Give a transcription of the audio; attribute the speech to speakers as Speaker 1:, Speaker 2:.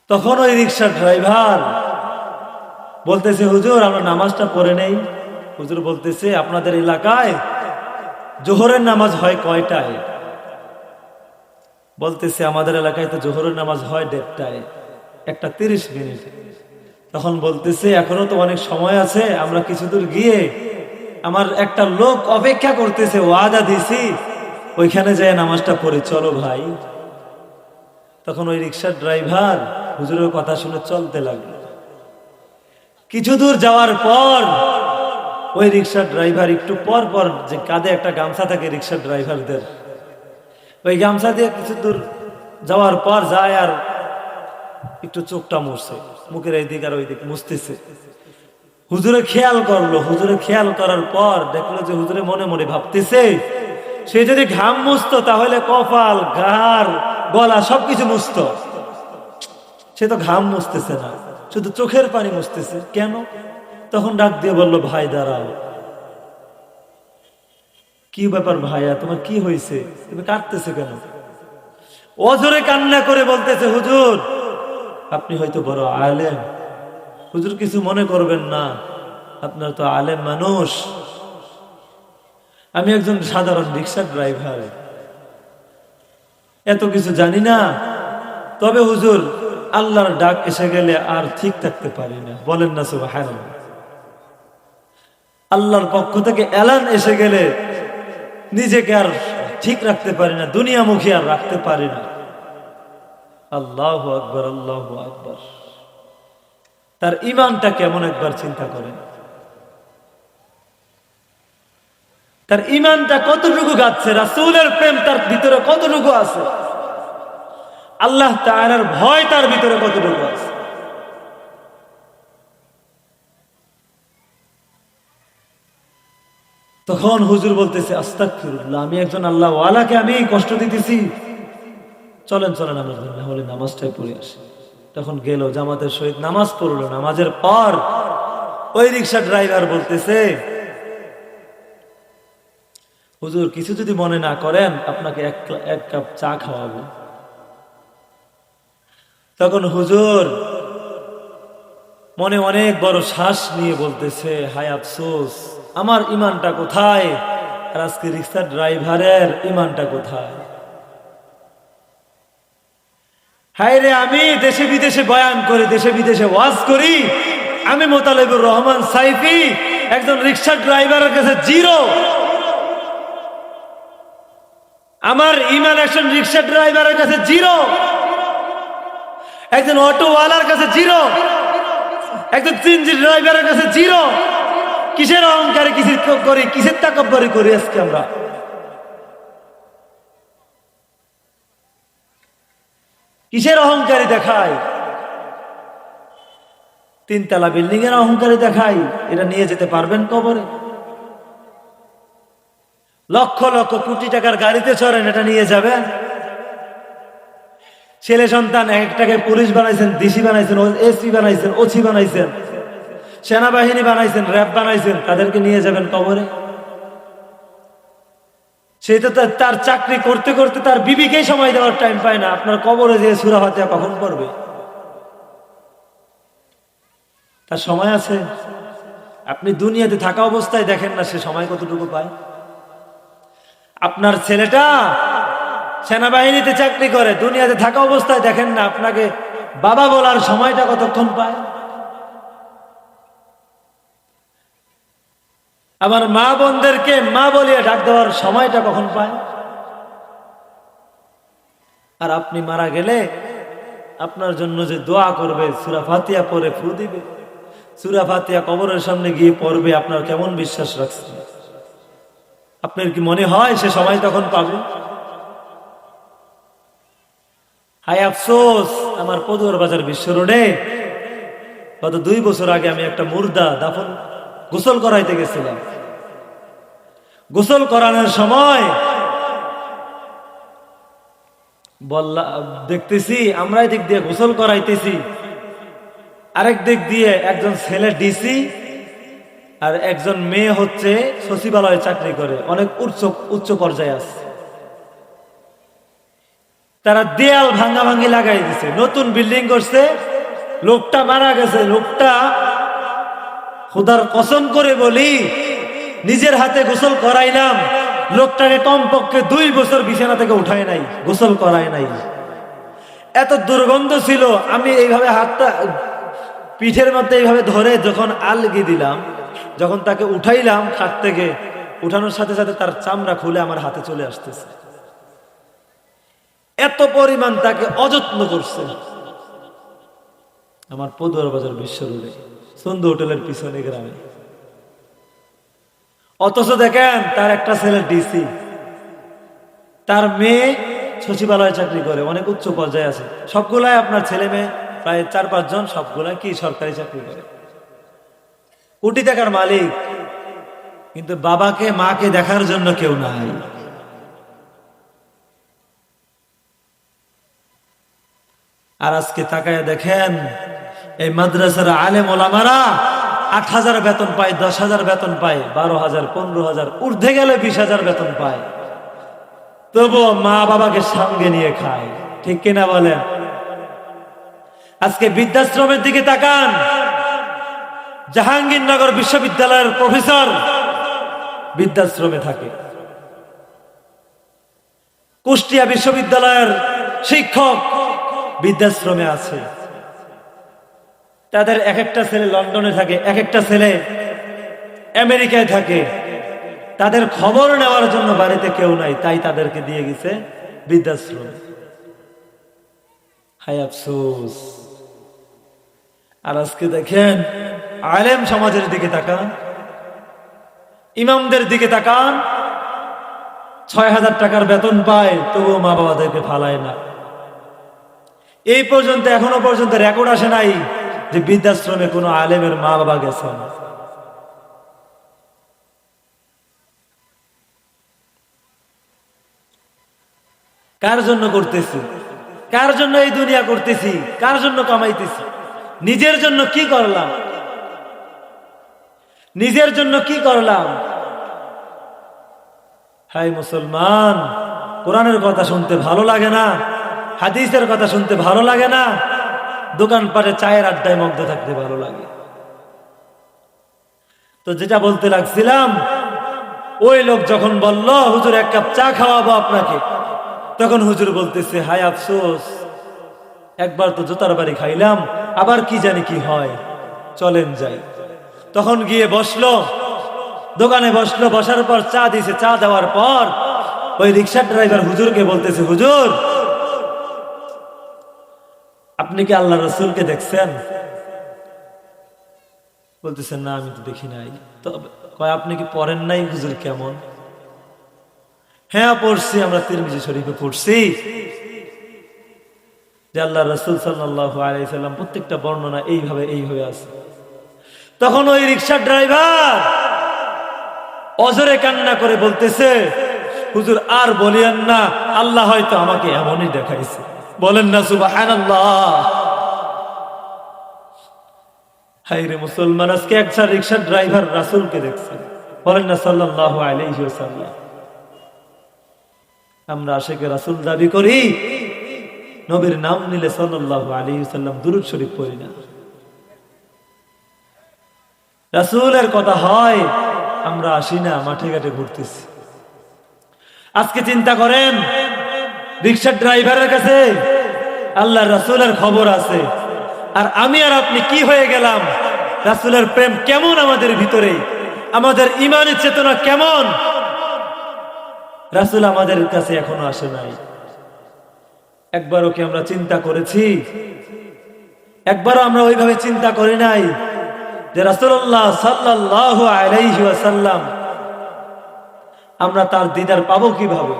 Speaker 1: তখন ওই রিক্সার ড্রাইভার বলতেছে, হুজুর আমরা নামাজটা পড়ে নেই। হুজুর বলতেছে, আপনাদের এলাকায় জোহরের নামাজ হয় কয়টায়? বলতেছে, আমাদের এলাকায় তো জোহরের নামাজ হয় 1:30টায়, 1:30 তখন বলতেছে, এখনো তো অনেক সময় আছে, আমরা কিছু দূর গিয়ে আমার একটা লোক অপেক্ষা করতেছে, ওয়াদা দিছি, ওইখানে যায় নামাজটা পড়ি, চলো ভাই। তখন ওই রিক্সার ড্রাইভার হুজুরের কথা শুনে চলতে লাগলো। কিছু দূর যাওয়ার পর ওই রিক্সার ড্রাইভার একটু পর পর, যে কাঁধে একটা গামছা থাকে রিক্সার ড্রাইভারদের, ওই গামছা দিয়ে কিছু দূর যাওয়ার পর যায় আর একটু চোখটা মুছছে, মুখের এই দিক আর ওই দিক মুছতেছে। হুজুরে খেয়াল করলো, হুজুরে খেয়াল করার পর দেখলো যে হুজুরে মনে মনে ভাবতেছে, সে যদি ঘাম মুছতো তাহলে কপাল, ঘাড়, গলা সবকিছু মুছতো, সে তো ঘাম মুছতেছে না, শুধু চোখের পানি মুছতেছে কেন? তখন ডাক দিয়ে বলল, ভাই দাঁড়াও। কি ব্যাপার ভাইয়া, তোমার কি হয়েছে, তুমি কাঁদতেছে কেন? অজরে কান্না করে বলতেছে, হুজুর আপনি হয়তো বড় আলেম, হুজুর কিছু মনে করবেন না, আপনার তো আলেম মানুষ, আমি একজন সাধারণ রিক্সার ড্রাইভার, এত কিছু জানি না, তবে হুজুর আল্লাহর ডাক এসে গেলে আর ঠিক থাকতে পারি না, বলেন না সুবহানাল্লাহ। আল্লাহর পক্ষ থেকে এলান এসে গেলে নিজেকে আর ঠিক রাখতে পারি না, দুনিয়ামুখী আর রাখতে পারি না। আল্লাহু আকবার, আল্লাহু আকবার। তার ঈমানটা কেমন একবার চিন্তা করেন, তার ঈমানটা কতটুকু গাচ্ছে, রাসূলের প্রেম তার ভিতরে কতটুকু আছে, আল্লাহ তাআলার ভয় তার ভিতরে কতটুকু আছে। তখন হুজুর বলতেছে, আস্তাগফিরুল্লাহ, আমি একজন আল্লাহ ওয়ালাকে আমি কষ্ট দিতেছি, চলেন চলেন আমরা হলে নামাজটাই পড়ে আসি। তখন গেল, জামাতের সহিত নামাজ পড়লো। নামাজের পর ওই রিক্সা ড্রাইভার বলতেছে, হুজুর কিছু যদি মনে না করেন, আপনাকে এক কাপ চা খাওয়াবো। তখন হুজুর মনে অনেক বড় শ্বাস নিয়ে বলতেছে, হায় আফসোস, আমার ইমানটা কোথায়, আর আজকে রিক্সা ড্রাইভারের ইমানটা কোথায়। হায় রে, আমি দেশে বিদেশে বয়ান করে, দেশে বিদেশে ওয়াজ করি, আমি মোতালেবুর রহমান সাইফি একজন রিক্সা ড্রাইভারের কাছে জিরো, আমার ইমান একজন রিক্সা ড্রাইভারের কাছে জিরো, একজন অটোওয়ালার কাছে জিরো, একজন চিনজি ড্রাইভারের কাছে জিরো। কিসের অহংকারে কিসের করি, কিসের তাকব্বরি করি আজকে আমরা? কিসের অহংকারী দেখাই? 3 তলা বিল্ডিং এর অহংকারী দেখাই, এটা নিয়ে যেতে পারবেন কবরে? লক্ষ লক্ষ কোটি টাকার গাড়িতে চড়েন, এটা নিয়ে যাবেন? ছেলে সন্তান একটাকে পুলিশ বানাইছেন, ডিসি বানাইছেন, এসপি বানাইছেন, ওসি বানাইছেন, সেনাবাহিনী বানাইছেন, র্যাব বানাইছেন, তাদেরকে নিয়ে যাবেন কবরে? সে তো তার চাকরি করতে করতে তার বিবিকেই সময় দেওয়ার টাইম পায় না, আপনার কবরে যে সূরা ফাতিহা কখন পড়বে? তার সময় আছে? আপনি দুনিয়াতে থাকা অবস্থায় দেখেন না সে সময় কতটুকু পায়। আপনার ছেলেটা সেনাবাহিনীতে চাকরি করে, দুনিয়াতে থাকা অবস্থায় দেখেন না আপনাকে বাবা বলার সময়টা কতক্ষণ পায়। আমার মা বোনদেরকে মা বলিয়ে ডাক দেওয়ার সময়টা কখন পায়। আর আপনি মারা গেলে আপনার জন্য যে দোয়া করবে, সূরা ফাতিহা পড়ে ফু দিবে, সূরা ফাতিহা কবরের সামনে গিয়ে পড়বে, আপনার কেমন বিশ্বাস রাখছেন? আপনার কি মনে হয় সে সময় তখন পাবে? হায় আফসোস, আমার পদুয়ার বাজার বিশ্ব রোডে গত 2 বছর আগে আমি একটা মুর্দা দাফন গোসল করাইতে গেছিলাম। গোসল করানোর সময় দেখতেছি, আমরা দিক দিয়ে গোসল করাইতেছি, আরেক দিক দিয়ে একজন ছেলে ডিসি আর একজন মেয়ে হচ্ছে সচিবালয়ে চাকরি করে, অনেক উচ্চ পর্যায়ে আছে। তারা দেয়াল ভাঙাভাঙি লাগাই দিছে, নতুন বিল্ডিং করছে। লোকটা মারা গেছে। লোকটা, খোদার কসম করে বলি, নিজের হাতে গোসল করাইলাম, লোকটাকে কমপক্ষে 2 বছর বিছানা থেকে উঠায় নাই, গোসল করায় নাই। এত দুর্গন্ধ ছিল। আমি এইভাবে হাতটা পিঠের মধ্যে এইভাবে ধরে যখন আলগি দিলাম, যখন তাকে উঠাইলাম খাট থেকে, উঠানোর সাথে সাথে তার চামড়া খুলে আমার হাতে চলে আসতেছে। এত পরিমাণ তাকে অযত্ন করছে। আমার পদুয়ার বাজার বিশ্ব রোডে সন্ধু হোটেলের পিছনে গ্রামে। অথচ দেখেন তার একটা ছেলে ডিসি, তার মেয়ে সচিবালয়ে চাকরি করে, অনেক উচ্চ পর্যায়ে আছে। সবগুলাই আপনার ছেলে মেয়ে প্রায় 4-5 জন, সবগুলাই কি সরকারি চাকরি করে, কোটি টাকার মালিক। কিন্তু বাবাকে মাকে দেখার জন্য কেউ নাই। আর আজকে তাকায় দেখেন, এই মাদ্রাসার আলেম ওলামারা 8,000 বেতন পায়, 10,000 বেতন পায়, 12,000, 15,000, ঊর্ধ্বে গেলে 20,000 বেতন পায়। তবুও মা বাবাকে সঙ্গে নিয়ে খায়। ঠিক কিনা বলেন? আজকে বৃদ্ধাশ্রমের দিকে তাকান। জাহাঙ্গীরনগর বিশ্ববিদ্যালয়ের প্রফেসর বৃদ্ধাশ্রমে থাকে, কুষ্টিয়া বিশ্ববিদ্যালয়ের শিক্ষক বৃদ্ধাশ্রমে আছে। তাদের এক একটা ছেলে লন্ডনে থাকে, এক একটা ছেলে আমেরিকায় থাকে। তাদের খবর নেওয়ার জন্য বাড়িতে কেউ নাই, তাই তাদেরকে দিয়ে গেছে বৃদ্ধাশ্রম। হায় আফসোস। আর আজকে দেখেন আলেম সমাজের দিকে তাকান, ইমামদের দিকে তাকান, 6,000 টাকার বেতন পায়, তবুও মা বাবাদেরকে ফালায় না। এই পর্যন্ত, এখনো পর্যন্ত রেকর্ড আসে নাই যে বৃদ্ধাশ্রমে কোনো আলেমের মা বাবা গেছেন। কার জন্য করতেছি? কার জন্য এই দুনিয়া করতেছি? কার জন্য কামাইতেছি? নিজের জন্য কি করলাম? নিজের জন্য কি করলাম? হাই মুসলমান, কোরআনের কথা শুনতে ভালো লাগে না? হাদিসের কথা শুনতে ভালো লাগে না? দোকানপাটে চায়ের আড্ডায় মগ্ন থাকতে ভালো লাগে। তো যেটা বলতে লাগছিলাম, ওই লোক যখন বলল হুজুর 1 কাপ চা খাওয়াবো আপনাকে, তখন হুজুর বলতেছে হায় আফসোস, একবার তো জুতার বাড়ি খাইলাম, আবার কি জানি কি হয়, চলেন যাই। তখন গিয়ে বসলো, দোকানে বসলো। বসার পর চা দিছে। চা দেওয়ার পর ওই রিক্সা ড্রাইভার হুজুরকে বলতেছে, হুজুর আপনি কি আল্লাহ রসুলকে দেখছেন? বলতেছেন না, আমি তো দেখি নাই। তো কয় আপনি কি পড়েন নাই হুজুর কেমন? হ্যাঁ পড়ছি, আমরা তিরমিজি শরীফে পড়ছি যে আল্লাহ রাসূল সাল্লাল্লাহু আলাইহি সাল্লাম প্রত্যেকটা বর্ণনা এইভাবে আছে। তখন ওই রিকশা ড্রাইভার অজরে কান্না করে বলতেছে, হুজুর আর বলিয়েন না, আল্লাহ হয়তো আমাকে এমনই দেখাইছে। বলেন না সুবহানাল্লাহ। হায়রে মুসলমান, আজকে একটা রিকশা ড্রাইভার রাসূলকে দেখছে। বলেন না সাল্লাল্লাহু আলাইহি ওয়াসাল্লাম। আমরা আশিকে রাসূল দাবি করি, নবীর নাম নিলে সাল্লাল্লাহু আলাইহি ওয়াসাল্লাম দুরূদ শরীফ পড়ি না। রাসূলের কথা হয়, আমরা আসি না, মাঠে ঘাটে ঘুরতেছি। আজকে চিন্তা করেন, রিকশা ড্রাইভারের কাছে আল্লাহর রাসূলের খবর আছে, আর আমি আর আপনি কি হয়ে গেলাম? রাসূলের প্রেম কেমন আমাদের ভিতরে, আমাদের ঈমানের চেতনা কেমন? রাসূল আমাদের কাছে এখনো আসে নাই। একবারও কি আমরা চিন্তা করেছি? একবারও আমরা ওইভাবে চিন্তা করি নাই যে রাসূলুল্লাহ সাল্লাল্লাহু আলাইহি ওয়াসাল্লাম আমরা তার দিদার পাবো কিভাবে?